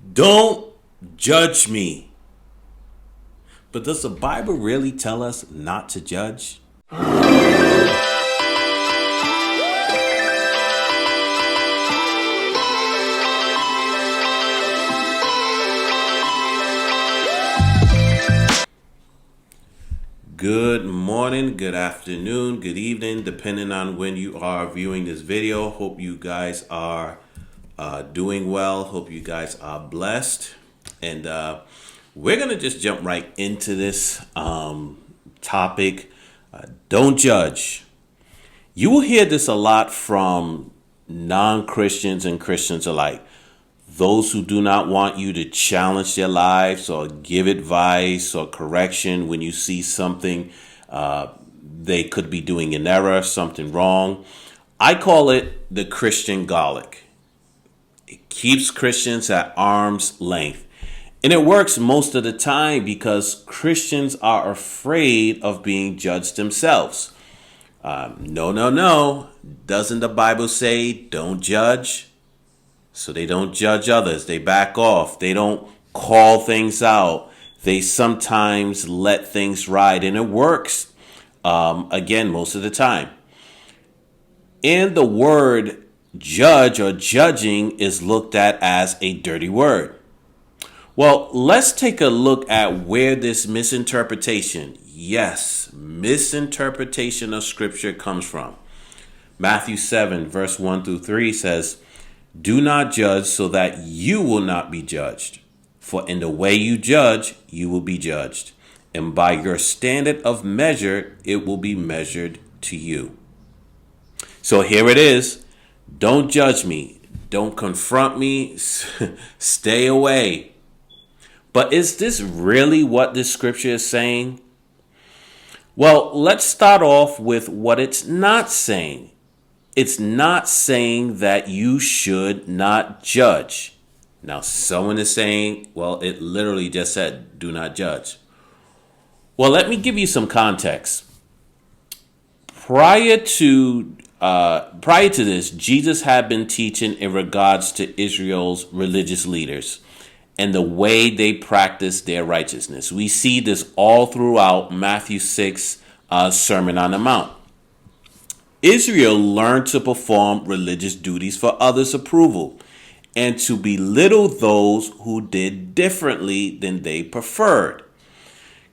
Don't judge me. But does the Bible really tell us not to judge? Good morning, good afternoon, good evening, depending on when you are viewing this video. Hope you guys are doing well. Hope you guys are blessed. And we're going to just jump right into this topic. Don't judge. You will hear this a lot from non-Christians and Christians alike. Those who do not want you to challenge their lives or give advice or correction when you see something they could be doing in error, something wrong. I call it the Christian garlic. It keeps Christians at arm's length. And it works most of the time because Christians are afraid of being judged themselves. No. Doesn't the Bible say don't judge? So they don't judge others. They back off. They don't call things out. They sometimes let things ride, and it works, again, most of the time. And the word judge or judging is looked at as a dirty word. Well, let's take a look at where this misinterpretation, yes, misinterpretation of Scripture comes from. Matthew 7, verse 1 through 3 says, "Do not judge so that you will not be judged. For in the way you judge, you will be judged. And by your standard of measure, it will be measured to you." So here it is. Don't judge me. Don't confront me. Stay away. But is this really what this scripture is saying? Well, let's start off with what it's not saying. It's not saying that you should not judge. Now, someone is saying, well, it literally just said, do not judge. Well, let me give you some context. Prior to this, Jesus had been teaching in regards to Israel's religious leaders and the way they practiced their righteousness. We see this all throughout Matthew 6 Sermon on the Mount. Israel learned to perform religious duties for others' approval and to belittle those who did differently than they preferred,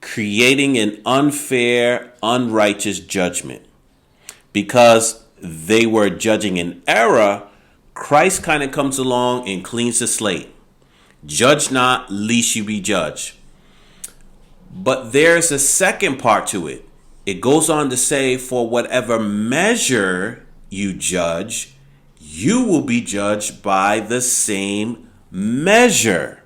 creating an unfair, unrighteous judgment. Because they were judging in error, Christ kind of comes along and cleans the slate. Judge not, lest you be judged. But there's a second part to it. It goes on to say, for whatever measure you judge, you will be judged by the same measure.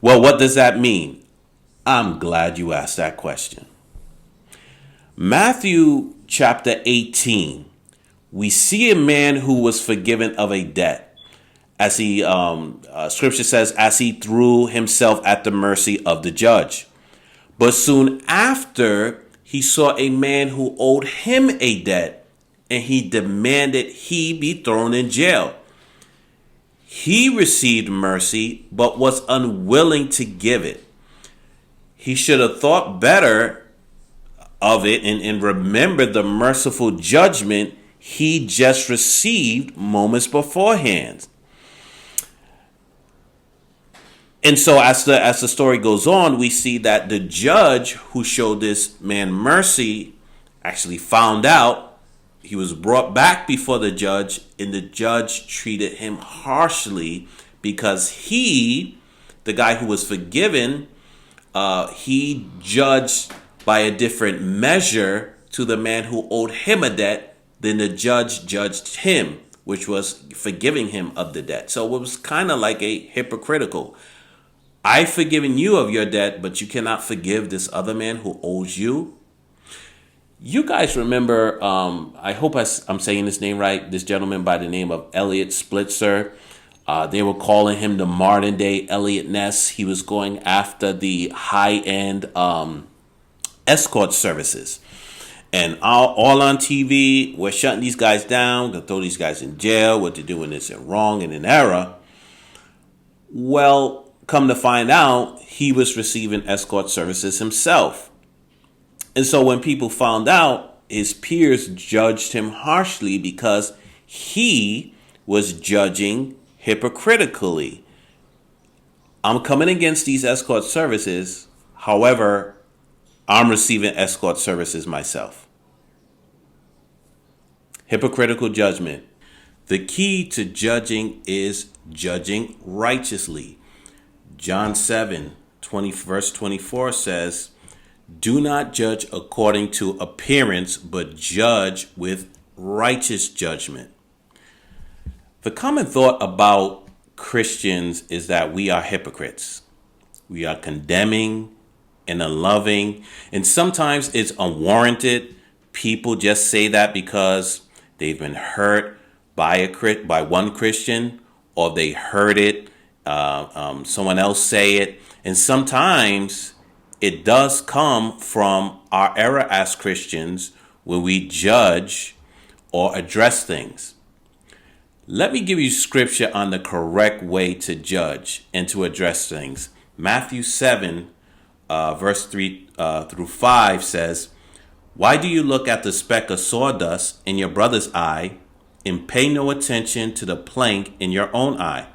Well, what does that mean? I'm glad you asked that question. Matthew chapter 18, we see a man who was forgiven of a debt. As scripture says, as he threw himself at the mercy of the judge. But soon after, he saw a man who owed him a debt, and he demanded he be thrown in jail. He received mercy, but was unwilling to give it. He should have thought better of it and remembered the merciful judgment he just received moments beforehand. And so as the story goes on, we see that the judge who showed this man mercy actually found out. He was brought back before the judge, and the judge treated him harshly because he, the guy who was forgiven, he judged by a different measure to the man who owed him a debt than the judge judged him, which was forgiving him of the debt. So it was kind of like a hypocritical. I've forgiven you of your debt, but you cannot forgive this other man who owes you. You guys remember, I hope I'm saying this name right, this gentleman by the name of Elliot Splitzer. They were calling him the modern day Elliot Ness. He was going after the high-end escort services. And all on TV, we're shutting these guys down, gonna throw these guys in jail, what they're doing is wrong and in error. Well, come to find out, he was receiving escort services himself. And so when people found out, his peers judged him harshly because he was judging hypocritically. I'm coming against these escort services. However, I'm receiving escort services myself. Hypocritical judgment. The key to judging is judging righteously. John 7, verse 24 says, "Do not judge according to appearance, but judge with righteous judgment." The common thought about Christians is that we are hypocrites. We are condemning and unloving, and sometimes it's unwarranted. People just say that because they've been hurt by one Christian, or they heard it, someone else say it, and sometimes it does come from our error as Christians when we judge or address things. Let me give you scripture on the correct way to judge and to address things. Matthew 7, verse 3 through 5 says, "Why do you look at the speck of sawdust in your brother's eye and pay no attention to the plank in your own eye?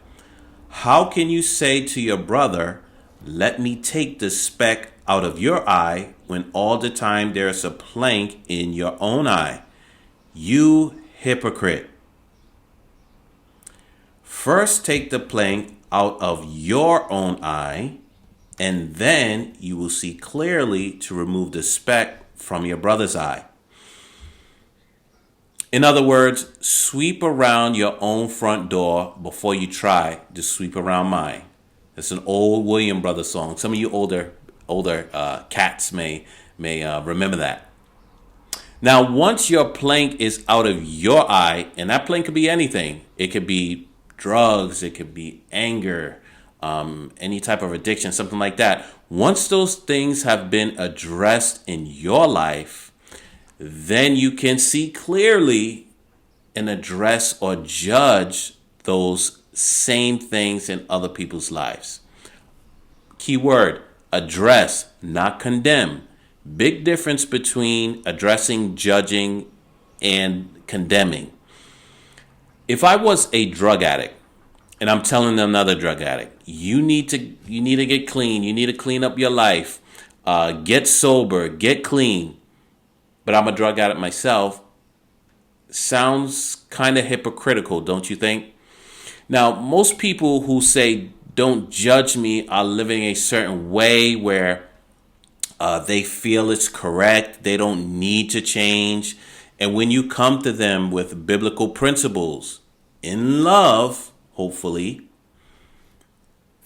How can you say to your brother, 'Let me take the speck out of your eye,' when all the time there is a plank in your own eye? You hypocrite. First take the plank out of your own eye, and then you will see clearly to remove the speck from your brother's eye." In other words, sweep around your own front door before you try to sweep around mine. It's an old William Brothers song. Some of you older cats may remember that. Now, once your plank is out of your eye, and that plank could be anything. It could be drugs, it could be anger, any type of addiction, something like that. Once those things have been addressed in your life, then you can see clearly and address or judge those same things in other people's lives. Key word, address, not condemn. Big difference between addressing, judging, and condemning. If I was a drug addict and I'm telling another drug addict, you need to get clean. You need to clean up your life. Get sober, get clean. But I'm a drug addict myself. Sounds kind of hypocritical, don't you think? Now, most people who say, "Don't judge me," are living a certain way where they feel it's correct. They don't need to change. And when you come to them with biblical principles in love, hopefully,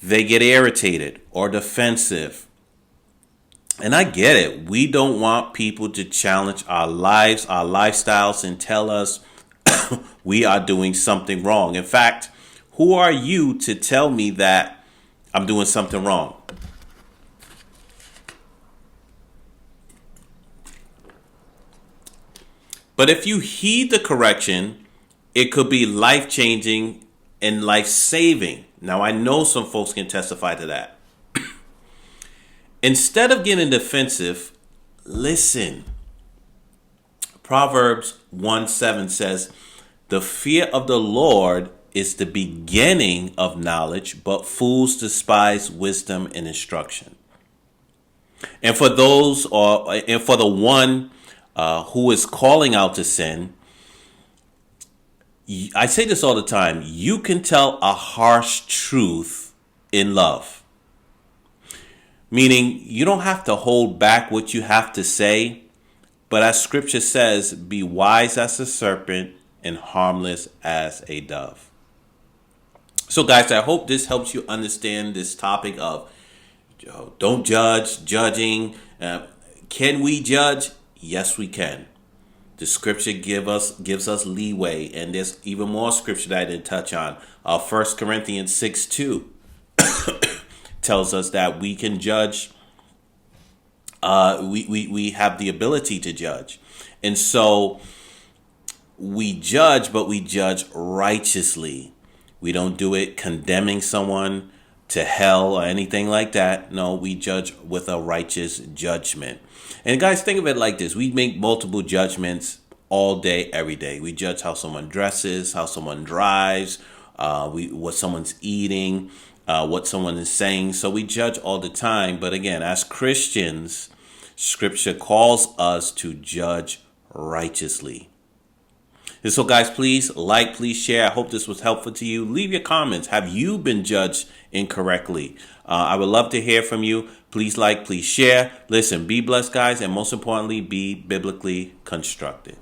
they get irritated or defensive. And I get it. We don't want people to challenge our lives, our lifestyles, and tell us we are doing something wrong. In fact, who are you to tell me that I'm doing something wrong? But if you heed the correction, it could be life-changing and life-saving. Now, I know some folks can testify to that. Instead of getting defensive, listen. Proverbs 1:7 says, "The fear of the Lord is the beginning of knowledge, but fools despise wisdom and instruction." And for the one who is calling out to sin, I say this all the time, you can tell a harsh truth in love. Meaning, you don't have to hold back what you have to say, but as scripture says, be wise as a serpent and harmless as a dove. So guys, I hope this helps you understand this topic of don't judge, judging. Can we judge? Yes, we can. The scripture gives us leeway, and there's even more scripture that I didn't touch on. 1 Corinthians 6:2 tells us that we can judge. We have the ability to judge, and so we judge, but we judge righteously. We don't do it condemning someone. to hell or anything like that. No, we judge with a righteous judgment. And guys, think of it like this. We make multiple judgments all day, every day. We judge how someone dresses, how someone drives, what someone's eating, what someone is saying. So we judge all the time. But again, as Christians, Scripture calls us to judge righteously. And so guys, please like, please share. I hope this was helpful to you. Leave your comments. Have you been judged incorrectly? I would love to hear from you. Please like, please share. Listen, be blessed, guys, and most importantly, be biblically constructed.